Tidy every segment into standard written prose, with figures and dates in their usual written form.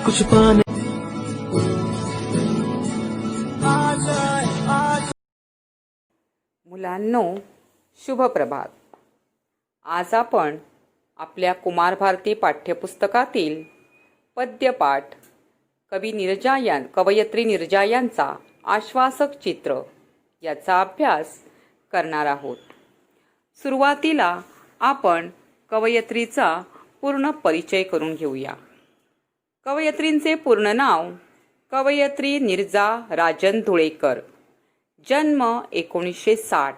कुछ पाने मुलांनो, शुभ प्रभात. आज आपण आपल्या कुमार भारती पाठ्यपुस्तकातील पद्यपाठ कवयित्री नीरजा यांचा आश्वासक चित्र याचा अभ्यास करणार आहोत. सुरुवातीला आपण कवयित्रीचा पूर्ण परिचय करून घेऊया. कवयित्रींचे पूर्ण नाव कवयित्री नीरजा राजन धुळेकर. जन्म 1960.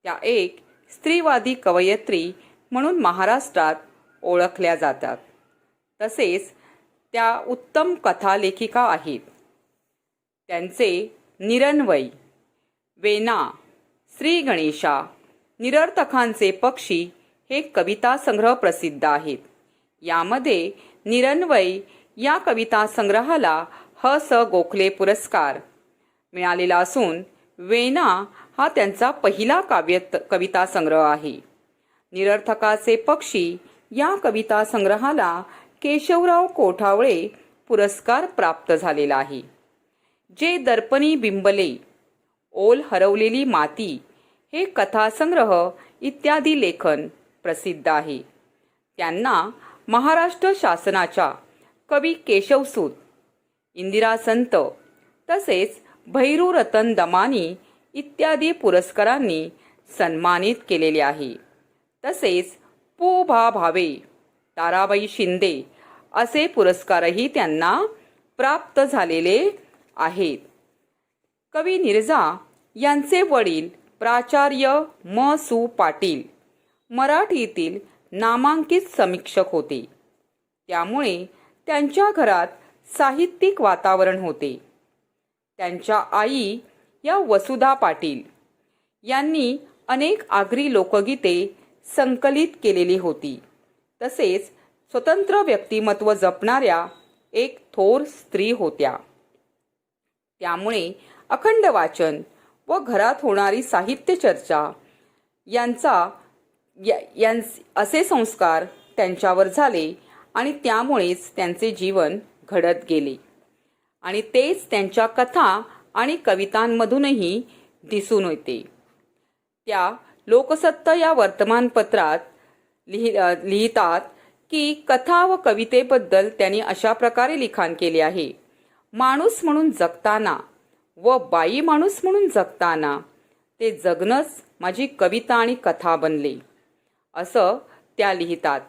त्या एक स्त्रीवादी कवयित्री म्हणून महाराष्ट्रात ओळखल्या जातात. तसेच त्या उत्तम कथालेखिका आहेत. त्यांचे निरन्वय, वेना, श्री गणेशा, निरर्थकांचे पक्षी हे कविता संग्रह प्रसिद्ध आहेत. यामध्ये निरन्वय या कविता संग्रहाला ह.स. गोखले पुरस्कार मिळालेला असून वेना हा त्यांचा पहिला कविता संग्रह आहे. निरर्थकाचे पक्षी या कविता संग्रहाला केशवराव कोठावळे पुरस्कार प्राप्त झालेला आहे. जे दर्पणी बिंबले, ओल हरवलेली माती हे कथासंग्रह इत्यादी लेखन प्रसिद्ध आहे. त्यांना महाराष्ट्र शासनाच्या कवी केशवसूत, इंदिरा संत तसेच भैरू रतन दमानी इत्यादी पुरस्कारांनी सन्मानित केलेले आहे. तसेच पु. भा. भावे, ताराबाई शिंदे असे पुरस्कारही त्यांना प्राप्त झालेले आहेत. कवी नीरजा यांचे वडील प्राचार्य म. सु. पाटील मराठीतील नामांकित समीक्षक होते. त्यामुळे त्यांच्या घरात साहित्यिक वातावरण होते. त्यांच्या आई या वसुधा पाटील यांनी अनेक आगरी लोकगीते संकलित केलेली होती. तसेच स्वतंत्र व्यक्तिमत्व जपणाऱ्या एक थोर स्त्री होत्या. त्यामुळे अखंड वाचन व घरात होणारी साहित्य चर्चा असे संस्कार त्यांच्यावर झाले आणि त्यामुळेच त्यांचे जीवन घडत गेले आणि तेच त्यांच्या कथा आणि कवितांमधूनही दिसून येते. त्या लोकसत्ता या वर्तमानपत्रात लिहितात की कथा व कवितेबद्दल त्यांनी अशा प्रकारे लिखाण केले आहे. माणूस म्हणून जगताना व बाई माणूस म्हणून जगताना ते जगणंच माझी कविता आणि कथा बनले, असं त्या लिहितात.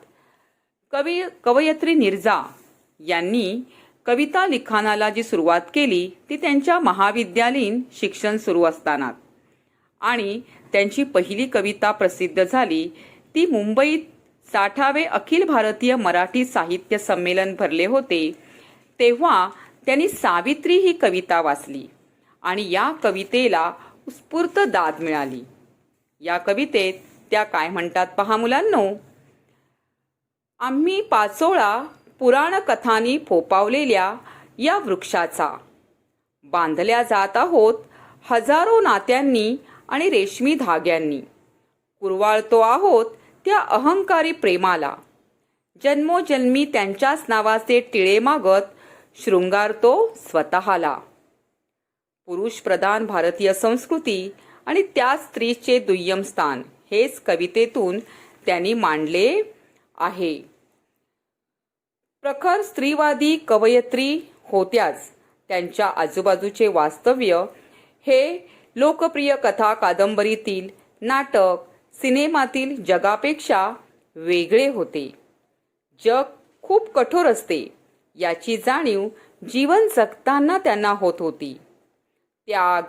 कवयित्री नीरजा यांनी कविता लिखाणाला जी सुरुवात केली ती त्यांच्या महाविद्यालयीन शिक्षण सुरू असताना आणि त्यांची पहिली कविता प्रसिद्ध झाली ती मुंबईत 60वे अखिल भारतीय मराठी साहित्य संमेलन भरले होते तेव्हा त्यांनी सावित्री ही कविता वाचली आणि या कवितेला उत्स्फूर्त दाद मिळाली. या कवितेत त्या काय म्हणतात पहा मुलांनो. आम्ही पाचोळा पुराण कथांनी फोपावलेल्या या वृक्षाचा बांधल्या जात आहोत हजारो नात्यांनी आणि रेशमी धाग्यांनी. कुरवाळतो आहोत त्या अहंकारी प्रेमाला. जन्मोजन्मी त्यांच्याच नावाचे टिळे मागत शृंगारतो स्वतःला. पुरुष प्रधान भारतीय संस्कृती आणि त्या स्त्रीचे दुय्यम स्थान हेच कवितेतून त्यांनी मांडले आहे. प्रखर स्त्रीवादी कवयित्री होत्याच त्यांच्या आजूबाजूचे वास्तव्य हे लोकप्रिय कथा कादंबरीतील, नाटक, सिनेमातील जगापेक्षा वेगळे होते. जग खूप कठोर असते याची जाणीव जीवन जगताना त्यांना होत होती. त्याग,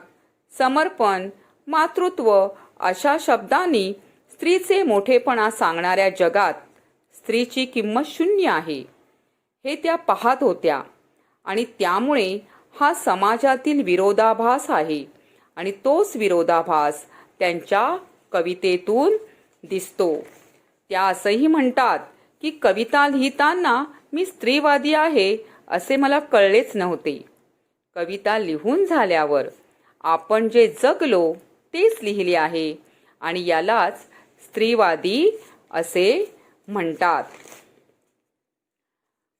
समर्पण, मातृत्व अशा शब्दांनी स्त्रीचे मोठेपणा सांगणाऱ्या जगात स्त्रीची किंमत शून्य आहे हे त्या पाहत होत्या आणि त्यामुळे हा समाजातील विरोधाभास आहे आणि तोच विरोधाभास त्यांच्या कवितेतून दिसतो. त्या असंही म्हणतात की कविता लिहिताना मी स्त्रीवादी आहे असे मला कळलेच नव्हते. कविता लिहून झाल्यावर आपण जे जगलो तेच लिहिले आहे आणि यालाच स्त्रीवादी असे म्हणतात.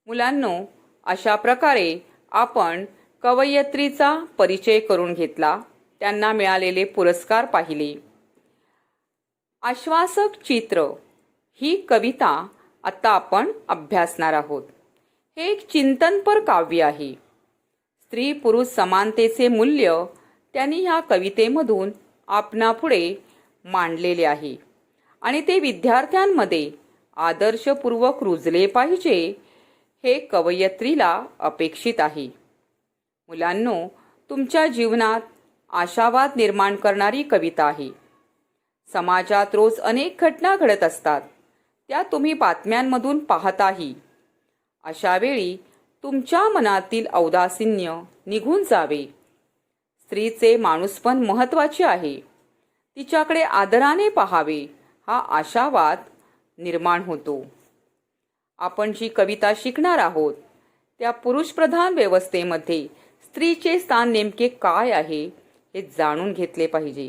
मुलांनो, अशा प्रकारे आपण कवयित्रीचा परिचय करून घेतला, त्यांना मिळालेले पुरस्कार पाहिले. आश्वासक चित्र ही कविता आता आपण अभ्यासणार आहोत. हे एक चिंतनपर काव्य आहे. स्त्री पुरुष समानतेचे मूल्य त्यांनी ह्या कवितेमधून आपणापुढे मांडलेले आहे आणि ते विद्यार्थ्यांमध्ये आदर्शपूर्वक रुजले पाहिजे हे कवयित्रीला अपेक्षित आहे. मुलांनो, तुमच्या जीवनात आशावाद निर्माण करणारी कविता आहे. समाजात रोज अनेक घटना घडत असतात, त्या तुम्ही बातम्यांमधून पाहताही. अशा वेळी तुमच्या मनातील औदासिन्य निघून जावे. स्त्रीचे माणूसपण महत्त्वाचे आहे, तिच्याकडे आदराने पाहावे हा आशावाद निर्माण होतो. आपण जी कविता शिकणार आहोत त्या पुरुषप्रधान व्यवस्थेमध्ये स्त्रीचे स्थान नेमके काय आहे हे जाणून घेतले पाहिजे.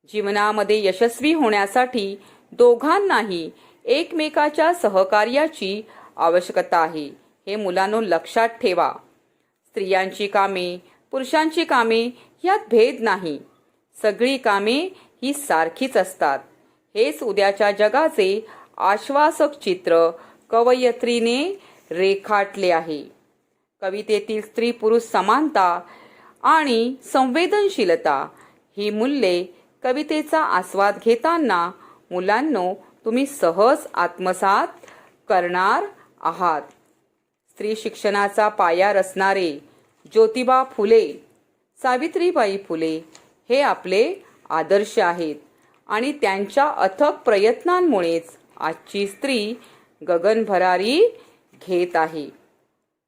जीवनामध्ये यशस्वी होण्यासाठी दोघांनाही एकमेकाच्या सहकार्याची आवश्यकता आहे. हे मुलांनो लक्षात ठेवा. स्त्रियांची कामे, पुरुषांची कामे यात भेद नाही. सगळी कामे ही सारखीच असतात. हेच उद्याच्या जगाचे आश्वासक चित्र कवयित्रीने रेखाटले आहे. कवितेतील स्त्री पुरुष समानता आणि संवेदनशीलता ही मूल्ये कवितेचा आस्वाद घेताना मुलांनो तुम्ही सहज आत्मसात करणार आहात. स्त्री शिक्षणाचा पाया रचणारे ज्योतिबा फुले, सावित्रीबाई फुले हे आपले आदर्श आहेत आणि त्यांच्या अथक प्रयत्नांमुळेच आजची स्त्री गगनभरारी घेत आहे.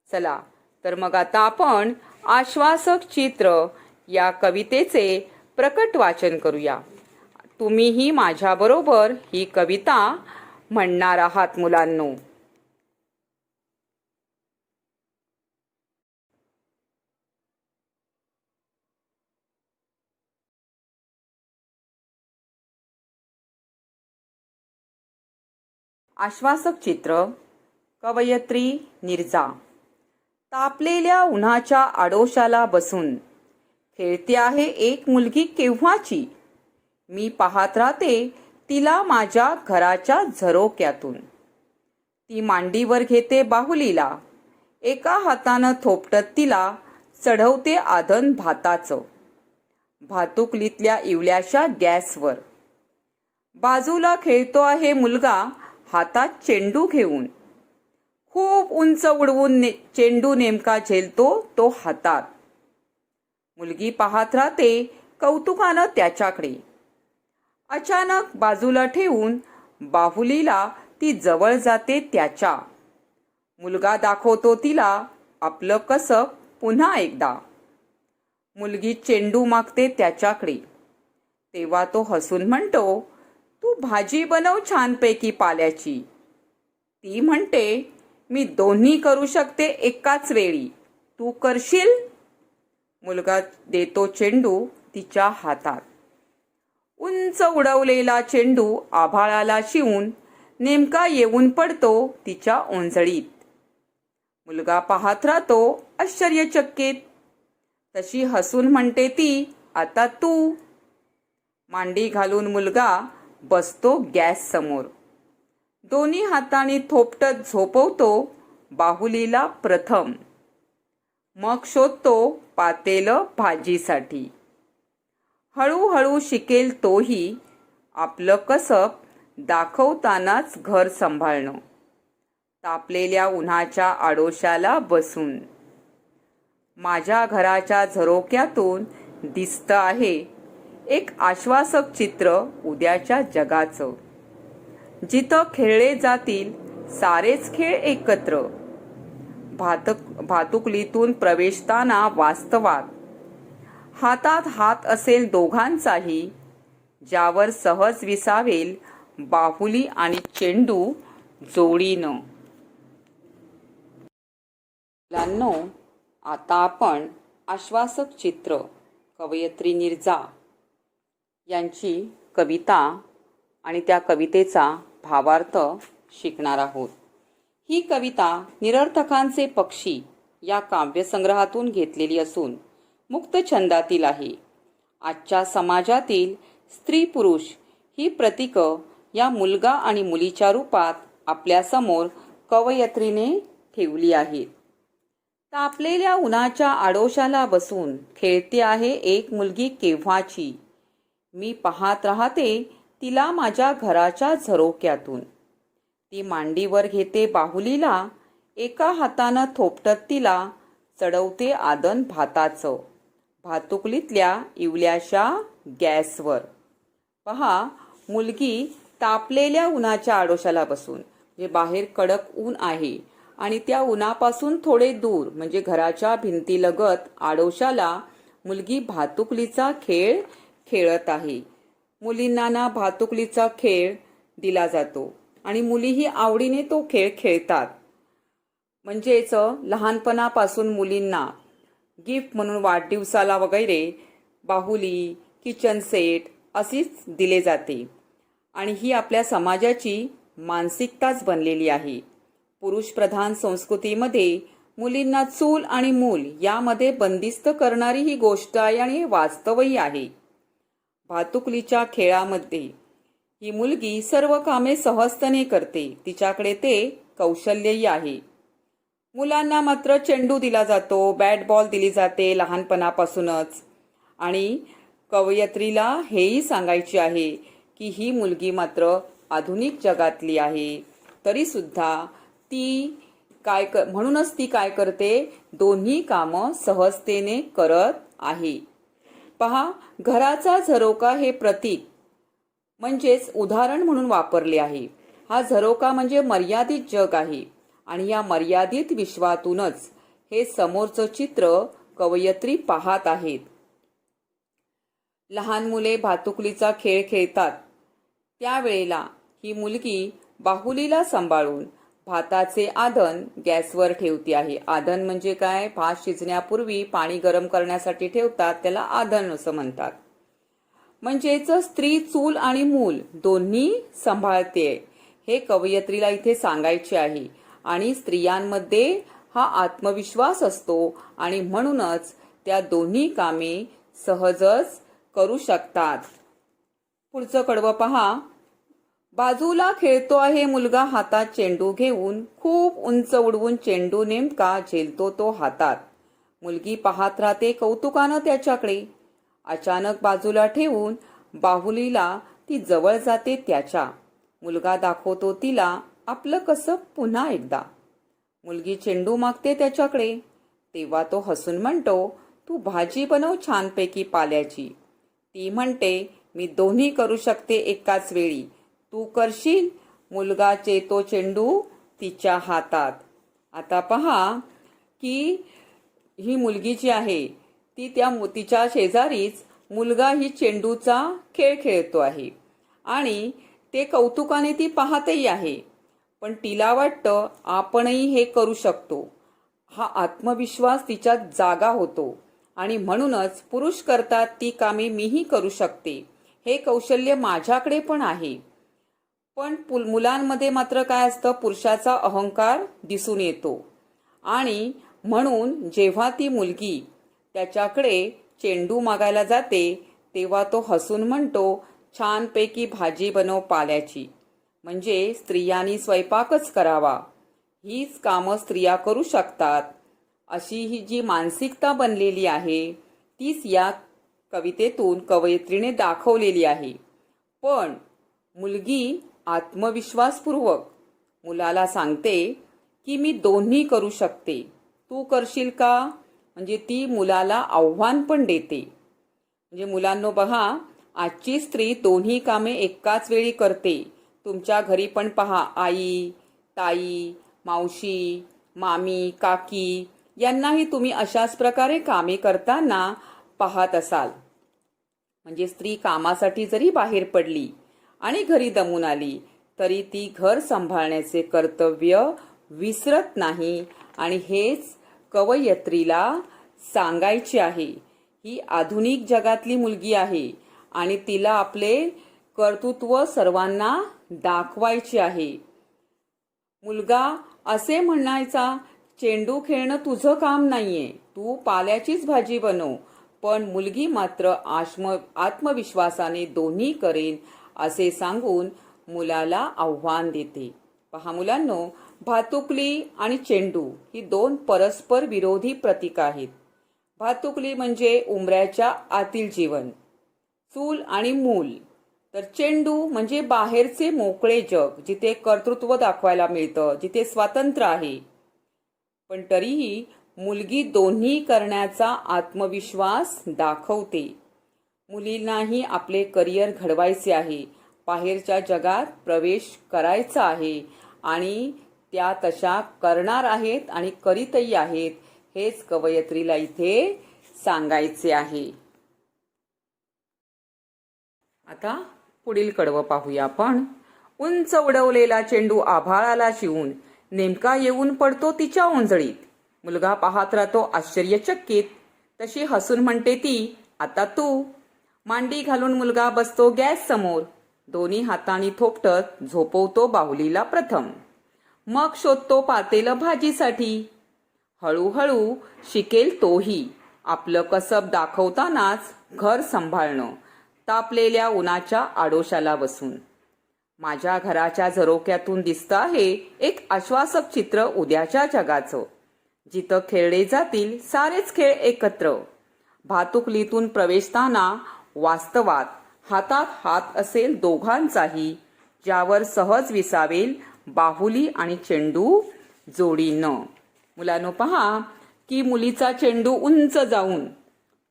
चला तर मग आता आपण आश्वासक चित्र या कवितेचे प्रकट वाचन करूया. तुम्हीही माझ्याबरोबर ही कविता म्हणणार आहात मुलांनो. आश्वासक चित्र कवयित्री नीरजा. तापलेल्या उन्हाच्या आडोशाला बसून खेळते आहे एक मुलगी केव्हाची. मी पाहत राहते तिला माझ्या घराच्या झरोक्यातून. ती मांडीवर घेते बाहुलीला, एका हातानं थोपटत तिला चढवते आधन भाताचं. भातुकलीतल्या इवल्याशा गॅसवर बाजूला खेळतो आहे मुलगा हातात चेंडू घेऊन. खूप उंच उडवून चेंडू नेमका झेलतो तो हातात. मुलगी पाहत राहते कौतुकानं त्याच्याकडे. अचानक बाजूला ठेवून बाहुलीला ती जवळ जाते त्याच्या. मुलगा दाखवतो तिला आपलं कसब पुन्हा एकदा. मुलगी चेंडू मागते त्याच्याकडे. तेव्हा तो हसून म्हणतो, तू भाजी बनव छानपैकी पाल्याची. ती म्हणते, मी दोन्ही करू शकते एकाच वेळी, तू करशील. मुलगा देतो चेंडू तिच्या हातात. उंच उडवलेला चेंडू आभाळाला शिवून नेमका येऊन पडतो तिच्या ओंजळीत. मुलगा पाहत राहतो आश्चर्यचकित. तशी हसून म्हणते ती, आता तू. मांडी घालून मुलगा बसतो गॅस समोर. दोन्ही हातांनी थोपटत झोपवतो बाहुलीला प्रथम. मग शोधतो पातेलं भाजीसाठी. हळूहळू शिकेल तोही आपलं कसब दाखवतानाच घर सांभाळणं. तापलेल्या उन्हाच्या आडोशाला बसून माझ्या घराच्या झरोक्यातून दिसतं आहे एक आश्वासक चित्र उद्याच्या जगाचं. जिथं खेळले जातील सारेच खेळ एकत्र. भातुकलीतून प्रवेशताना वास्तवात हातात हात असेल दोघांचाही, ज्यावर सहज विसावेल बाहुली आणि चेंडू जोडीनं. मुलांनो, आता आपण आश्वासक चित्र कवयित्री नीरजा यांची कविता आणि त्या कवितेचा भावार्थ शिकणार आहोत. ही कविता निरर्थकांचे पक्षी या काव्यसंग्रहातून घेतलेली असून मुक्त छंदातील आहे. आजच्या समाजातील स्त्री पुरुष ही प्रतीकं या मुलगा आणि मुलीच्या रूपात आपल्यासमोर कवयित्रीने ठेवली आहेत. तापलेल्या उन्हाच्या आडोशाला बसून खेळते आहे एक मुलगी केव्हाची. मी पाहत राहते तिला माझ्या घराच्या झरोक्यातून. ती मांडीवर घेते बाहुलीला, एका हातानं थोपटत तिला चढवते आदन भाताचं भातुकलीतल्या इवल्याशा गॅसवर. पहा, मुलगी तापलेल्या उन्हाच्या आडोशाला बसून, म्हणजे बाहेर कडक ऊन आहे आणि त्या उन्हापासून थोडे दूर म्हणजे घराच्या भिंतीलगत आडोशाला मुलगी भातुकलीचा खेळ खेळत आहे. मुलींना ना भातुकलीचा खेळ दिला जातो आणि मुलीही आवडीने तो खेळ खेळतात. म्हणजेच लहानपणापासून मुलींना गिफ्ट म्हणून वाढदिवसाला वगैरे बाहुली, किचन सेट अशीच दिले जाते आणि ही आपल्या समाजाची मानसिकताच बनलेली आहे. पुरुषप्रधान संस्कृतीमध्ये मुलींना चूल आणि मूल यामध्ये बंदिस्त करणारी ही गोष्ट आहे आणि वास्तवही आहे. भातुकलीच्या खेळामध्ये ही मुलगी सर्व कामे सहजतेने करते. तिच्याकडे ते कौशल्यही आहे. मुलांना मात्र चेंडू दिला जातो, बॅट बॉल दिली जाते लहानपणापासूनच. आणि कवयित्रीला हेही सांगायचे आहे की ही मुलगी मात्र आधुनिक जगातली आहे. तरी सुद्धा ती म्हणूनच ती काय करते, दोन्ही कामं सहजतेने करत आहे. पहा, घराचा झरोका हे प्रतीक म्हणजेच उदाहरण म्हणून वापरले आहे. हा झरोका म्हणजे मर्यादित जग आहे आणि या मर्यादित विश्वातूनच हे समोरचं चित्र कवयित्री पाहत आहेत. लहान मुले भातुकलीचा खेळ खेळतात त्यावेळेला ही मुलगी बाहुलीला सांभाळून भाताचे आधन गॅसवर ठेवते आहे. आधन म्हणजे काय, भात शिजण्यापूर्वी पाणी गरम करण्यासाठी ठेवतात, त्याला आधन असं म्हणतात. म्हणजेच स्त्री चूल आणि मूल दोन्ही सांभाळते हे कवयित्रीला इथे सांगायचे आहे. आणि स्त्रियांमध्ये हा आत्मविश्वास असतो आणि म्हणूनच त्या दोन्ही कामे सहजच करू शकतात. पुढचं कडवं पहा. बाजूला खेळतो आहे मुलगा हातात चेंडू घेऊन, खूप उंच उडवून चेंडू नेमका झेलतो तो हातात. मुलगी पाहत राहते कौतुकानं त्याच्याकडे. अचानक बाजूला ठेवून बाहुलीला ती जवळ जाते त्याच्या. मुलगा दाखवतो तिला आपलं कसं पुन्हा एकदा. मुलगी चेंडू मागते त्याच्याकडे. तेव्हा तो हसून म्हणतो, तू भाजी बनव छानपैकी पाल्याची. ती म्हणते, मी दोन्ही करू शकते एकाच वेळी. तू करशील? मुलगा तो चेंडू तिच्या हातात. आता पहा की ही मुलगी जी आहे ती तिच्या शेजारीच मुलगा ही चेंडूचा खेळ खेळतो आहे आणि ते कौतुकाने ती पाहतही आहे. पण तिला वाटतं आपणही हे करू शकतो. हा आत्मविश्वास तिच्यात जागा होतो आणि म्हणूनच पुरुष करतात ती कामे मीही करू शकते. हे कौशल्य माझ्याकडे पण आहे. पण मुलांमध्ये मात्र काय असतं, पुरुषाचा अहंकार दिसून येतो आणि म्हणून जेव्हा ती मुलगी त्याच्याकडे चेंडू मागायला जाते तेव्हा तो हसून म्हणतो, छानपैकी भाजी बनव पाल्याची. म्हणजे स्त्रियांनी स्वयंपाकच करावा, हीच कामं स्त्रिया करू शकतात, अशी ही जी मानसिकता बनलेली आहे तीच या कवितेतून कवयित्रीने दाखवलेली आहे. पण मुलगी आत्मविश्वासपूर्वक मुलाला सांगते की मी दोन्ही करू शकते, तू करशील का? म्हणजे ती मुलाला आव्हान पण देते. म्हणजे मुलांनो बघा, आजची स्त्री दोन्ही कामे एकाच वेळी करते. तुमच्या घरी पण पहा, आई, ताई, मावशी, मामी, काकी यांनाही तुम्ही अशाच प्रकारे कामे करताना पाहत असाल. म्हणजे स्त्री कामासाठी जरी बाहेर पडली आणि घरी दमून आली तरी ती घर सांभाळण्याचे कर्तव्य विसरत नाही आणि हेच कवयित्रीला सांगायचे आहे. ही आधुनिक जगातली मुलगी आहे आणि तिला आपले कर्तृत्व सर्वांना दाखवायचे आहे. मुलगा असे म्हणायचा, चेंडू खेळणं तुझं काम नाहीये, तू पाल्याचीच भाजी बनव. पण मुलगी मात्र आत्मविश्वासाने दोन्ही करेन असे सांगून मुलाला आव्हान देते. पहा मुलांनो, भातुकली आणि चेंडू ही दोन परस्पर विरोधी प्रतीक आहेत. भातुकली म्हणजे उंबऱ्याच्या आतील जीवन, चूल आणि मूल. तर चेंडू म्हणजे बाहेरचे मोकळे जग, जिथे कर्तृत्व दाखवायला मिळतं, जिथे स्वातंत्र्य आहे. पण तरीही मुलगी दोन्ही करण्याचा आत्मविश्वास दाखवते. मुलींनाही आपले करिअर घडवायचे आहे, बाहेरच्या जगात प्रवेश करायचा आहे आणि त्या तशा करणार आहेत आणि करीतही आहेत, हेच कवयित्रीला इथे सांगायचे आहे. आता पुढील कडवं पाहूया आपण. उंच उडवलेला चेंडू आभाळाला शिवून नेमका येऊन पडतो तिच्या ओंजळीत. मुलगा पाहत राहतो आश्चर्यचकित. तशी हसून म्हणते ती, आता तू. मांडी घालून मुलगा बसतो गॅस समोर. दोन्ही हातांनी थोपटत झोपवतो बाहुलीला प्रथम. मग शोधतो पातेलं भाजीसाठी. हळूहळू शिकेल तोही. आपलं कसब दाखवतानाच घर सांभाळणं, तापलेल्या उन्हाच्या आडोशाला बसून. माझ्या घराच्या झरोक्यातून दिसतं आहे एक आश्वासक चित्र उद्याच्या जगाचं, जिथं खेळले जातील सारेच खेळ एकत्र. भातुकलीतून प्रवेशताना वास्तवात हातात हात असेल दोघांचाही, ज्यावर सहज विसावेल बाहुली आणि चेंडू जोडीनं. मुलांनो पहा की मुलीचा चेंडू उंच जाऊन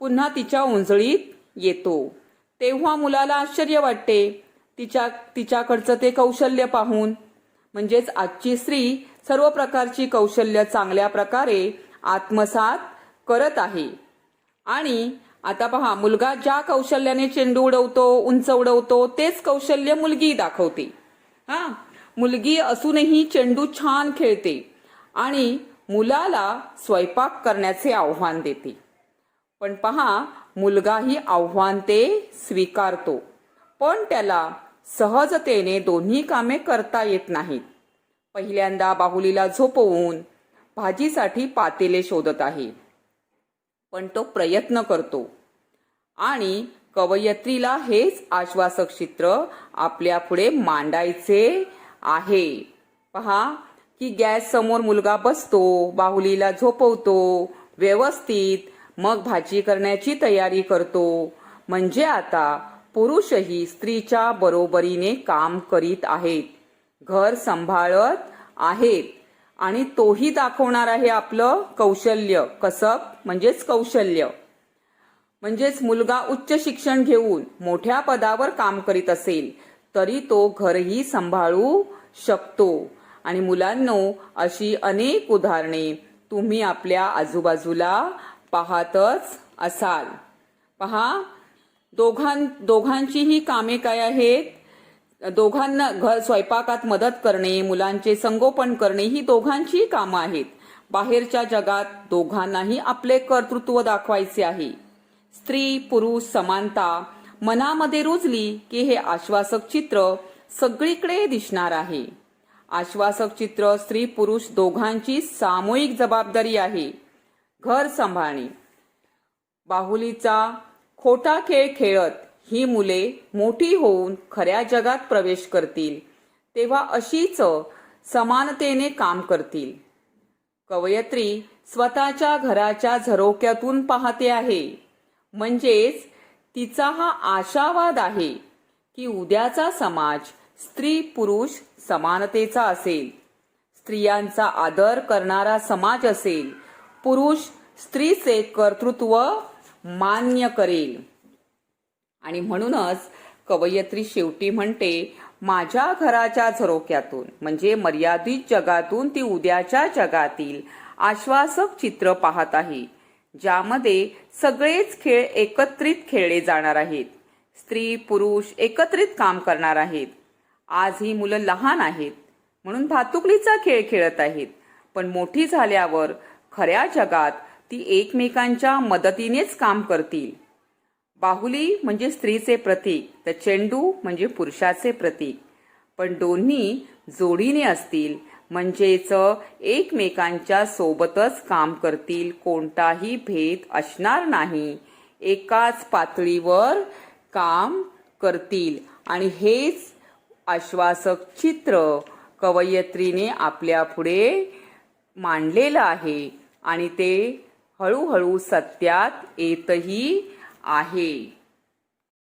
पुन्हा तिच्या ओंजळीत येतो. तेव्हा मुलाला आश्चर्य वाटते तिच्याकडचं ते कौशल्य पाहून. म्हणजेच आजची स्त्री सर्व प्रकारची कौशल्य चांगल्या प्रकारे आत्मसात करत आहे. आणि आता पहा, मुलगा ज्या कौशल्याने चेंडू उडवतो, उंच उडवतो, तेच कौशल्य मुलगी दाखवते. मुलगी असूनही चेंडू छान खेळते आणि मुलाला स्वयंपाक करण्याचे आव्हान देते. पण पहा, मुलगाही आव्हान ते स्वीकारतो, पण त्याला सहजतेने दोन्ही कामे करता येत नाहीत. पहिल्यांदा बाहुलीला झोपवून भाजीसाठी पातेले शोधत आहे, पण तो प्रयत्न करतो. आणि कवयित्रीला हेच आश्वासक चित्र आपल्या पुढे मांडायचे आहे. पहा की गॅस समोर मुलगा बसतो, बाहुलीला झोपवतो व्यवस्थित, मग भाजी करण्याची तयारी करतो. म्हणजे आता पुरुषही स्त्रीच्या बरोबरीने काम करीत आहेत, घर सांभाळत आहेत आणि तोही दाखवणार आहे आपलं कौशल्य, कसब म्हणजेच कौशल्य. म्हणजेच मुलगा उच्च शिक्षण घेऊन मोठ्या पदावर काम करीत असेल तरी तो घरही सांभाळू शकतो. आणि मुलांनो, अशी अनेक उदाहरणे तुम्ही आपल्या आजूबाजूला पाहतच असाल. पहा, दोघांचीही कामे काय आहेत? दोघांना घर स्वयंपाकात मदत करणे, मुलांचे संगोपन करणे ही दोघांचीही कामं आहेत. बाहेरच्या जगात दोघांनाही आपले कर्तृत्व दाखवायचे आहे. स्त्री पुरुष समानता मनामध्ये रुजली की हे आश्वासक चित्र सगळीकडे दिसणार आहे. आश्वासक चित्र स्त्री पुरुष दोघांची सामूहिक जबाबदारी आहे. घर सांभाळणे. बाहुलीचा खोटा खेळ खेळत ही मुले मोठी होऊन खऱ्या जगात प्रवेश करतील, तेव्हा अशीच समानतेने काम करतील. कवयित्री स्वतःच्या घराच्या झरोक्यातून पाहते आहे. म्हणजेच तिचा हा आशावाद आहे की उद्याचा समाज स्त्री पुरुष समानतेचा असेल, स्त्रियांचा आदर करणारा समाज असेल, पुरुष स्त्रीचे कर्तृत्व मान्य करेल. आणि म्हणूनच कवयित्री शेवटी म्हणते, माझ्या घराच्या झरोक्यातून म्हणजे मर्यादित जगातून ती उद्याच्या जगातील आश्वासक चित्र पाहत आहे, ज्यामध्ये सगळेच खेळ एकत्रित खेळले जाणार आहेत. स्त्री पुरुष एकत्रित काम करणार आहेत. आज ही मुलं लहान आहेत म्हणून भातुकलीचा खेळ खेळत आहेत, पण मोठी झाल्यावर खऱ्या जगात ती एकमेकांच्या मदतीनेच काम करतील. बाहुली म्हणजे स्त्रीचे प्रतीक, तर चेंडू म्हणजे पुरुषाचे प्रतीक. पण दोन्ही जोडीने असतील, म्हणजेच एकमेकांच्या सोबतच काम करतील, कोणताही भेद असणार नाही, एकाच पातळीवर काम करतील. आणि हेच आश्वासक चित्र कवयित्रीने आपल्या पुढे मांडलेलं आहे आणि ते हळूहळू सत्यात येतही आहे.